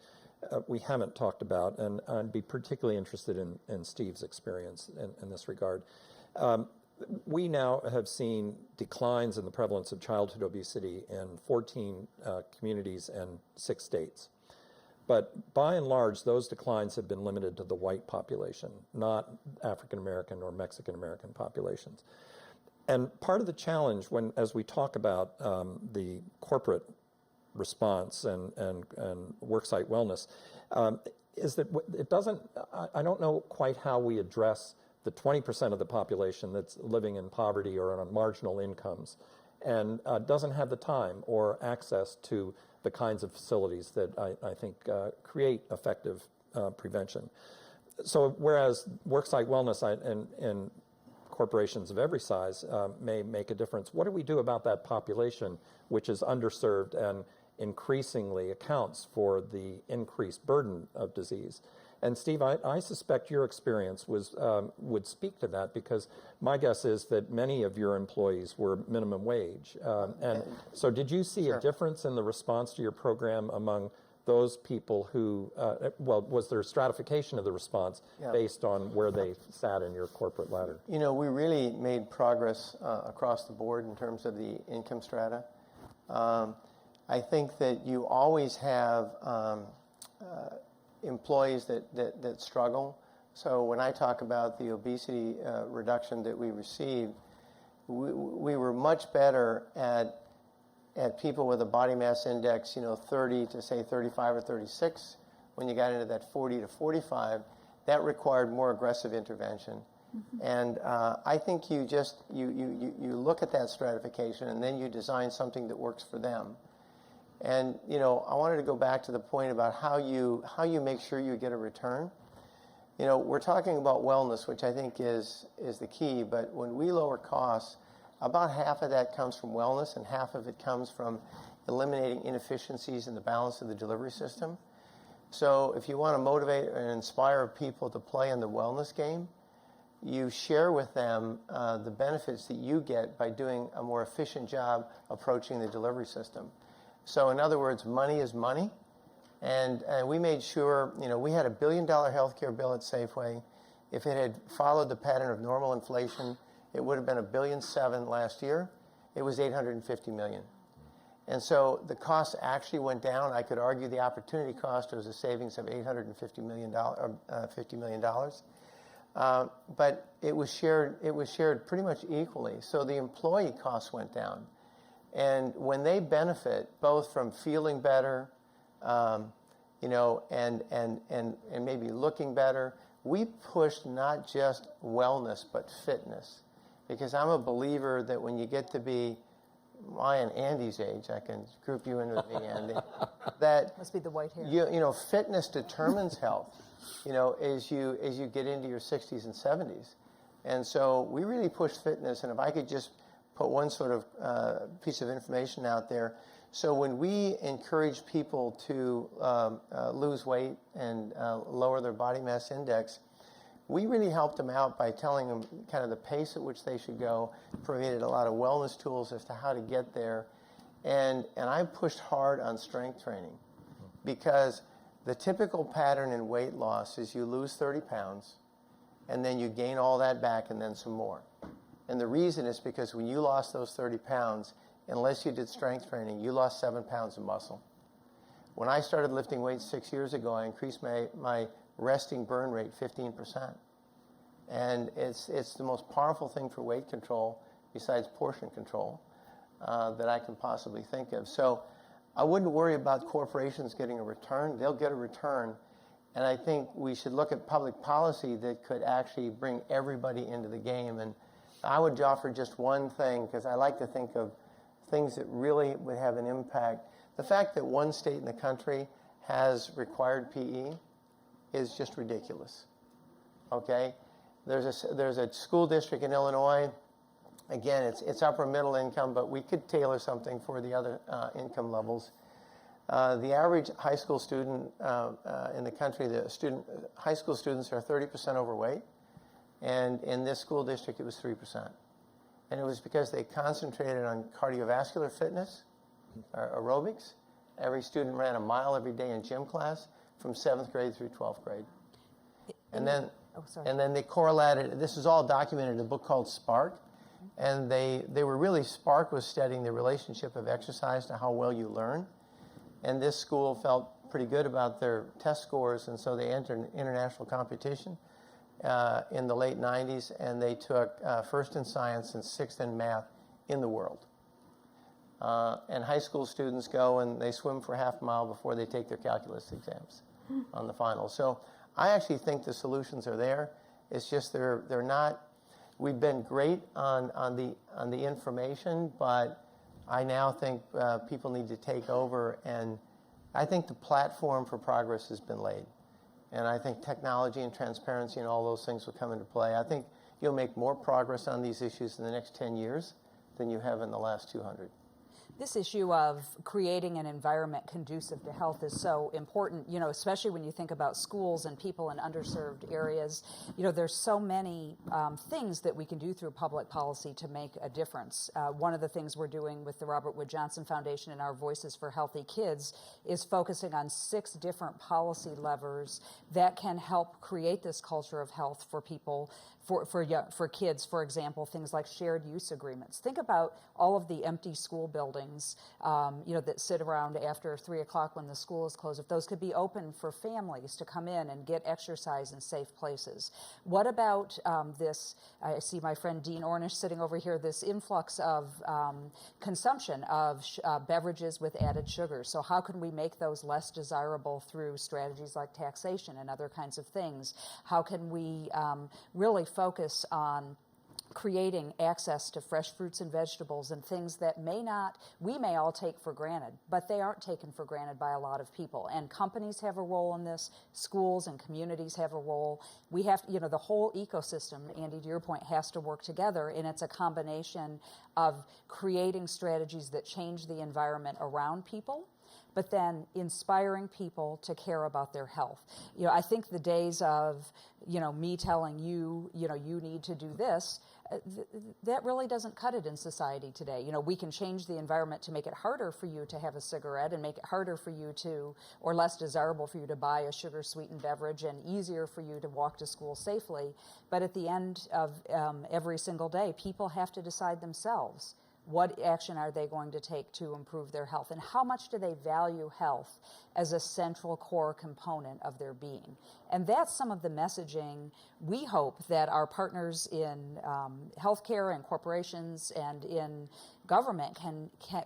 we haven't talked about, and I'd be particularly interested in Steve's experience in this regard, we now have seen declines in the prevalence of childhood obesity in 14 communities and 6 states. But by and large, those declines have been limited to the white population, not African American or Mexican American populations. And part of the challenge, as we talk about the corporate response and worksite wellness, is that it doesn't. I don't know quite how we address the 20% of the population that's living in poverty or on marginal incomes, and doesn't have the time or access to the kinds of facilities that I think create effective prevention. So whereas worksite wellness and corporations of every size may make a difference, what do we do about that population which is underserved and increasingly accounts for the increased burden of disease? And Steve, I suspect your experience would speak to that, because my guess is that many of your employees were minimum wage. And so did you see a difference in the response to your program among those people who, was there stratification of the response based on where they sat in your corporate ladder? You know, we really made progress across the board in terms of the income strata. I think that you always have employees that struggle. So when I talk about the obesity reduction that we received, we were much better at people with a body mass index, 30 to say 35 or 36. When you got into that 40 to 45, that required more aggressive intervention. And I think you look at that stratification and then you design something that works for them. And I wanted to go back to the point about how you make sure you get a return. We're talking about wellness, which I think is the key. But when we lower costs, about half of that comes from wellness, and half of it comes from eliminating inefficiencies in the balance of the delivery system. So if you want to motivate and inspire people to play in the wellness game, you share with them the benefits that you get by doing a more efficient job approaching the delivery system. So in other words, money is money. And we made sure, we had $1 billion healthcare bill at Safeway. If it had followed the pattern of normal inflation, it would have been $1.7 billion last year. It was $850 million. And so the cost actually went down. I could argue the opportunity cost was a savings of $850 million, $50 million. But it was shared pretty much equally. So the employee costs went down. And when they benefit both from feeling better, you know, and maybe looking better, we push not just wellness, but fitness. Because I'm a believer that when you get to be my and Andy's age, I can group you in with me, Andy, that Must be the white hair. you know, fitness determines health, you know, as you get into your 60s and 70s. And so we really push fitness, and if I could just put one sort of piece of information out there. So when we encourage people to lose weight and lower their body mass index, we really helped them out by telling them kind of the pace at which they should go, provided a lot of wellness tools as to how to get there. And I pushed hard on strength training because the typical pattern in weight loss is you lose 30 pounds and then you gain all that back and then some more. And the reason is because when you lost those 30 pounds, unless you did strength training, you lost 7 pounds of muscle. When I started lifting weights 6 years ago, I increased my resting burn rate 15%. And it's the most powerful thing for weight control besides portion control that I can possibly think of. So I wouldn't worry about corporations getting a return. They'll get a return. And I think we should look at public policy that could actually bring everybody into the game. And I would offer just one thing, because I like to think of things that really would have an impact. The fact that one state in the country has required PE is just ridiculous. Okay? There's a school district in Illinois. Again, it's upper middle income, but we could tailor something for the other income levels. The average high school student in the country, high school students are 30% overweight, and in this school district it was 3%. And it was because they concentrated on cardiovascular fitness, aerobics. Every student ran a mile every day in gym class from 7th grade through 12th grade. And then they correlated, this is all documented in a book called Spark, and Spark was studying the relationship of exercise to how well you learn. And this school felt pretty good about their test scores, and so they entered an international competition in the late 90s, and they took first in science and sixth in math in the world. And high school students go and they swim for half a mile before they take their calculus exams on the final. So I actually think the solutions are there. It's just they're not. We've been great on the information, but I now think people need to take over, and I think the platform for progress has been laid. And I think technology and transparency and all those things will come into play. I think you'll make more progress on these issues in the next 10 years than you have in the last 200. This issue of creating an environment conducive to health is so important, you know, especially when you think about schools and people in underserved areas. You know, there's so many things that we can do through public policy to make a difference. One of the things we're doing with the Robert Wood Johnson Foundation and our Voices for Healthy Kids is focusing on 6 different policy levers that can help create this culture of health for people, for kids. For example, things like shared use agreements. Think about all of the empty school buildings, you know, that sit around after 3 o'clock when the school is closed. If those could be open for families to come in and get exercise in safe places. What about this? I see my friend Dean Ornish sitting over here. This influx of consumption of beverages with added sugar. So how can we make those less desirable through strategies like taxation and other kinds of things? How can we really focus on creating access to fresh fruits and vegetables and things that we may all take for granted, but they aren't taken for granted by a lot of people. And companies have a role in this, schools and communities have a role. We have, you know, the whole ecosystem, Andy, to your point, has to work together, and it's a combination of creating strategies that change the environment around people, but then inspiring people to care about their health. You know, I think the days of, you know, me telling you, you know, you need to do this, that really doesn't cut it in society today. You know, we can change the environment to make it harder for you to have a cigarette and make it harder for you to, or less desirable for you to buy a sugar-sweetened beverage and easier for you to walk to school safely. But at the end of every single day, people have to decide themselves What action are they going to take to improve their health? And how much do they value health as a central core component of their being? And that's some of the messaging we hope that our partners in healthcare and corporations and in government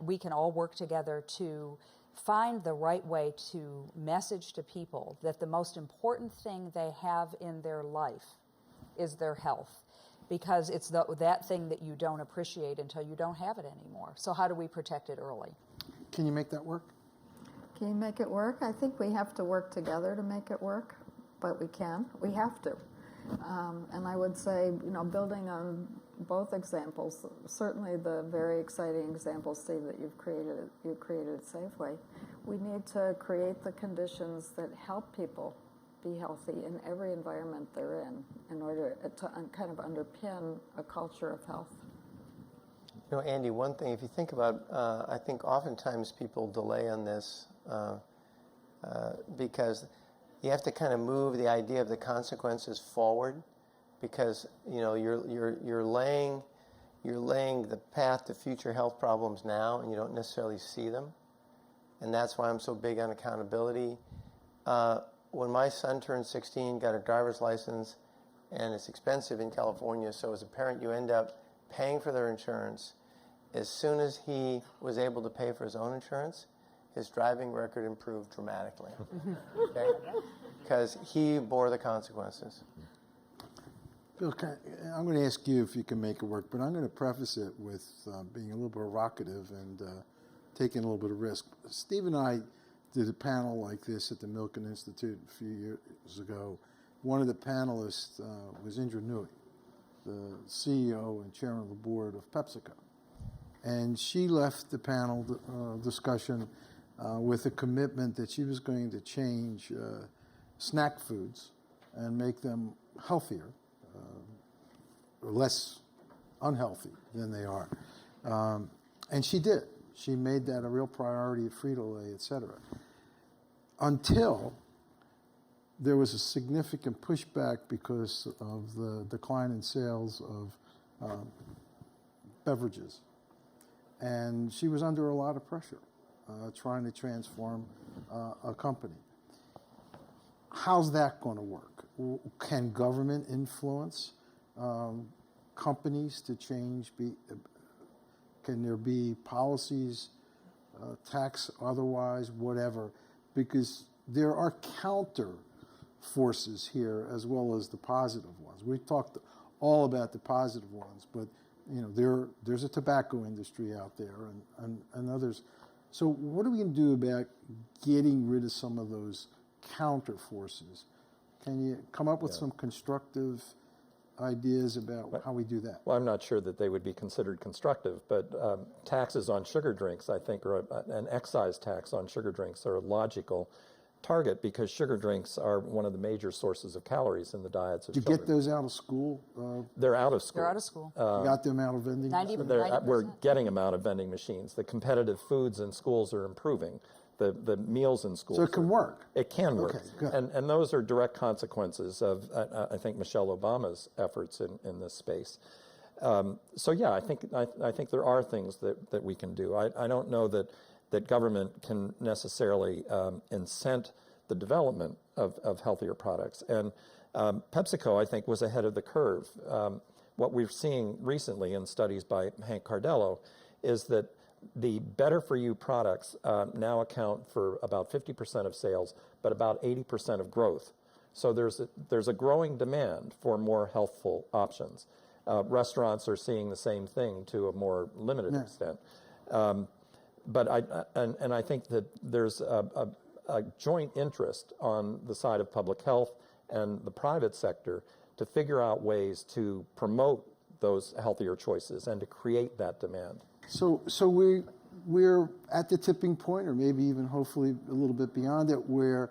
we can all work together to find the right way to message to people that the most important thing they have in their life is their health. Because it's that thing that you don't appreciate until you don't have it anymore. So how do we protect it early? Can you make that work? Can you make it work? I think we have to work together to make it work, but we can. We have to. And I would say, building on both examples, certainly the very exciting example, Steve, that you created at Safeway, we need to create the conditions that help people be healthy in every environment they're in order to kind of underpin a culture of health. Andy, one thing, if you think about, I think oftentimes people delay on this because you have to kind of move the idea of the consequences forward, because you're laying the path to future health problems now, and you don't necessarily see them, and that's why I'm so big on accountability. When my son turned 16, got a driver's license, and it's expensive in California, so as a parent, you end up paying for their insurance. As soon as he was able to pay for his own insurance, his driving record improved dramatically. Okay? Because he bore the consequences. Bill, I'm going to ask you if you can make it work, but I'm going to preface it with being a little bit provocative and taking a little bit of risk. Steve and I did a panel like this at the Milken Institute a few years ago. One of the panelists was Indra Nooyi, the CEO and chairman of the board of PepsiCo. And she left the panel discussion with a commitment that she was going to change snack foods and make them healthier, or less unhealthy than they are. And she did. She made that a real priority at Frito-Lay, et cetera. Until there was a significant pushback because of the decline in sales of beverages. And she was under a lot of pressure trying to transform a company. How's that going to work? Can government influence companies to change? Can there be policies, tax otherwise, whatever? Because there are counter forces here as well as the positive ones. We talked all about the positive ones, but there's a tobacco industry out there and others. So what are we going to do about getting rid of some of those counter forces? Can you come up with some constructive ideas about how we do that? Well, I'm not sure that they would be considered constructive, but taxes on sugar drinks, I think, or an excise tax on sugar drinks are a logical target because sugar drinks are one of the major sources of calories in the diets of children. Did you get those out of school? They're out of school. They're out of school. You got them out of vending? 90%. We're getting them out of vending machines. The competitive foods in schools are improving. The meals in schools. So it can work? It can work. Okay, good. And those are direct consequences of, I think, Michelle Obama's efforts in this space. So yeah, I think there are things that we can do. I don't know that government can necessarily incent the development of healthier products. And PepsiCo, I think, was ahead of the curve. What we're seeing recently in studies by Hank Cardello is that the better-for-you products now account for about 50% of sales, but about 80% of growth. So there's a growing demand for more healthful options. Restaurants are seeing the same thing to a more limited extent. But I think that there's a joint interest on the side of public health and the private sector to figure out ways to promote those healthier choices and to create that demand. So we're at the tipping point, or maybe even hopefully a little bit beyond it, where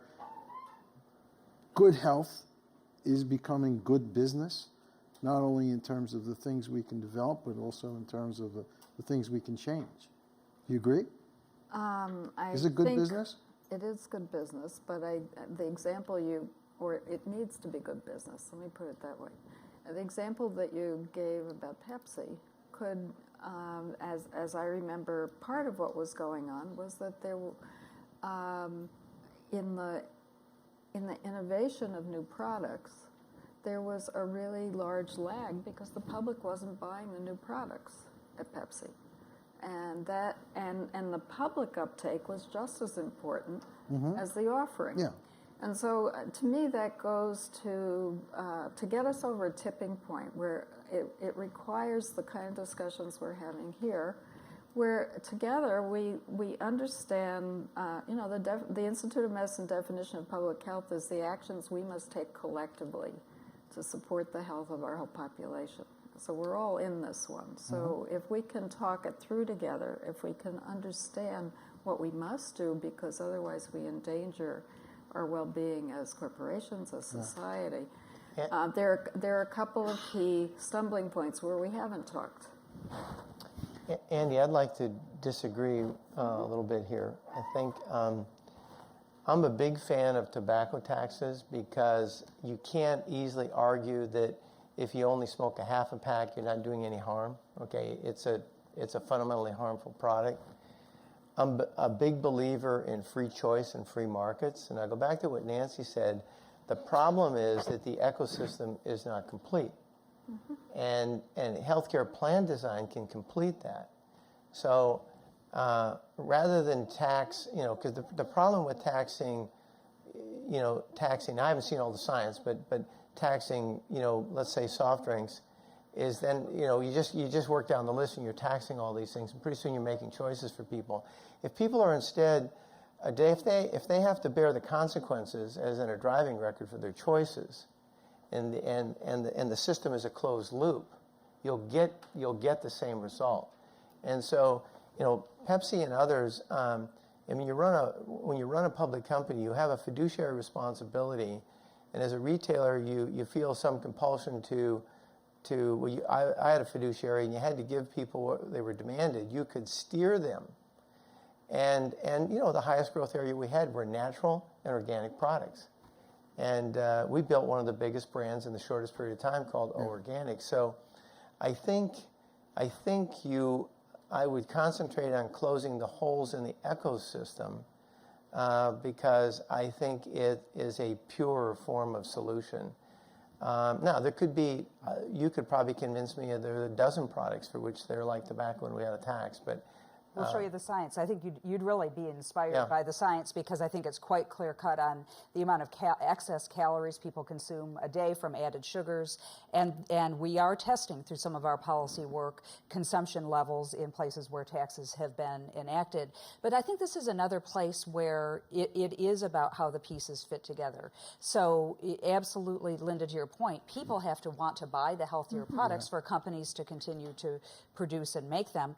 good health is becoming good business, not only in terms of the things we can develop, but also in terms of the things we can change. Do you agree? Is it good business? It is good business, but the example it needs to be good business. Let me put it that way. The example that you gave about Pepsi could as I remember, part of what was going on was that there, in the innovation of new products, there was a really large lag because the public wasn't buying the new products at Pepsi. And that and the public uptake was just as important as the offering. Yeah. And so to me that goes to get us over a tipping point where it requires the kind of discussions we're having here, where together we understand, the Institute of Medicine definition of public health is the actions we must take collectively to support the health of our whole population. So we're all in this one. So if we can talk it through together, if we can understand what we must do, because otherwise we endanger our well-being as corporations, as society. There are a couple of key stumbling points where we haven't talked. Andy, I'd like to disagree a little bit here. I think I'm a big fan of tobacco taxes because you can't easily argue that if you only smoke a half a pack, you're not doing any harm. Okay, it's a fundamentally harmful product. I'm a big believer in free choice and free markets, and I go back to what Nancy said. The problem is that the ecosystem is not complete, and healthcare plan design can complete that. So rather than tax, because the problem with taxing, I haven't seen all the science, but taxing, let's say soft drinks, is then, you just work down the list and you're taxing all these things, and pretty soon you're making choices for people. If people are instead, if they have to bear the consequences, as in a driving record, for their choices, and the system is a closed loop, you'll get the same result. And so, Pepsi and others, when you run a public company, you have a fiduciary responsibility, and as a retailer, you feel some compulsion I had a fiduciary, and you had to give people what they were demanded. You could steer them. And the highest growth area we had were natural and organic products. And we built one of the biggest brands in the shortest period of time called O Organic. So I think I would concentrate on closing the holes in the ecosystem because I think it is a purer form of solution. Now, there could be, you could probably convince me there are a dozen products for which they're like tobacco and we had a tax, but we'll show you the science. I think you'd really be inspired by the science, because I think it's quite clear cut on the amount of excess calories people consume a day from added sugars, and we are testing through some of our policy work consumption levels in places where taxes have been enacted. But I think this is another place where it is about how the pieces fit together. So absolutely, Linda, to your point, people have to want to buy the healthier products for companies to continue to produce and make them.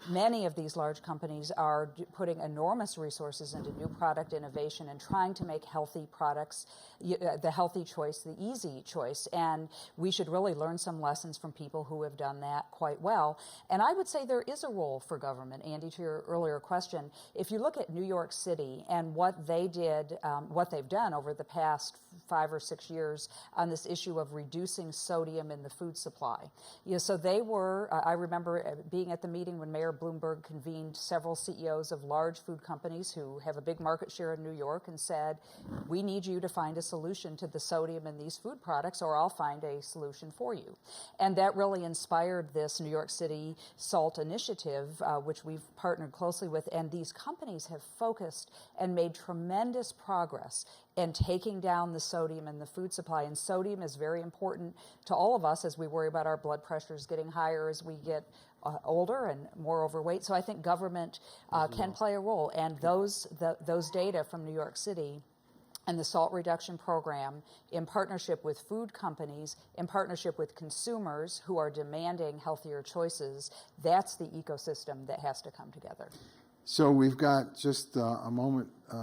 Many of these large companies are putting enormous resources into new product innovation and trying to make healthy products the healthy choice, the easy choice. And we should really learn some lessons from people who have done that quite well. And I would say there is a role for government. Andy, to your earlier question, if you look at New York City and what they did, what they've done over the past 5 or 6 years on this issue of reducing sodium in the food supply. So they were, I remember being at the meeting when Mayor Bloomberg convened several CEOs of large food companies who have a big market share in New York and said, we need you to find a solution to the sodium in these food products, or I'll find a solution for you. And that really inspired this New York City SALT initiative, which we've partnered closely with. And these companies have focused and made tremendous progress in taking down the sodium in the food supply. And sodium is very important to all of us as we worry about our blood pressures getting higher as we get older and more overweight. So I think government can play a role. And those data from New York City and the SALT reduction program, in partnership with food companies, in partnership with consumers who are demanding healthier choices, that's the ecosystem that has to come together. So we've got just a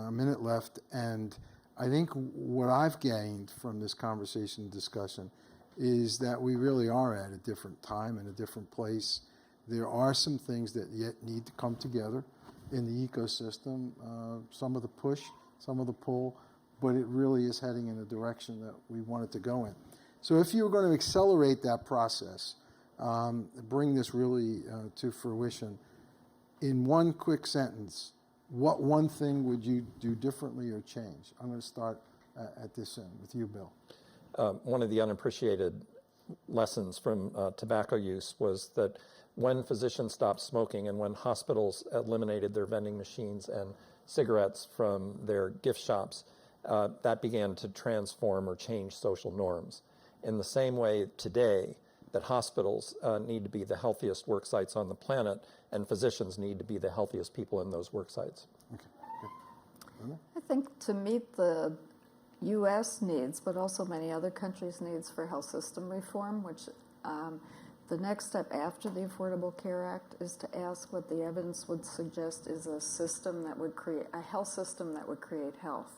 minute left, and I think what I've gained from this conversation and discussion is that we really are at a different time and a different place. There are some things that yet need to come together in the ecosystem, some of the push, some of the pull, but it really is heading in the direction that we want it to go in. So if you were going to accelerate that process, bring this really to fruition. In one quick sentence, what one thing would you do differently or change? I'm going to start at this end with you, Bill. One of the unappreciated lessons from tobacco use was that when physicians stopped smoking and when hospitals eliminated their vending machines and cigarettes from their gift shops, that began to transform or change social norms. In the same way today that hospitals need to be the healthiest work sites on the planet, and physicians need to be the healthiest people in those work sites. Okay, good. I think to meet the U.S. needs, but also many other countries' needs for health system reform, which the next step after the Affordable Care Act is to ask what the evidence would suggest is a system that would create a health system that would create health.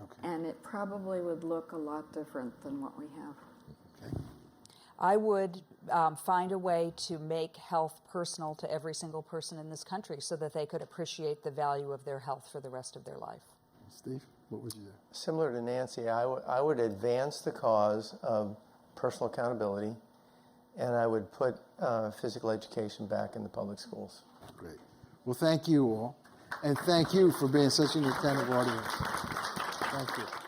Okay. And it probably would look a lot different than what we have. Okay. I would find a way to make health personal to every single person in this country so that they could appreciate the value of their health for the rest of their life. Steve, what would you do? Similar to Nancy, I would advance the cause of personal accountability, and I would put physical education back in the public schools. Great. Well, thank you all, and thank you for being such an attentive audience. Thank you.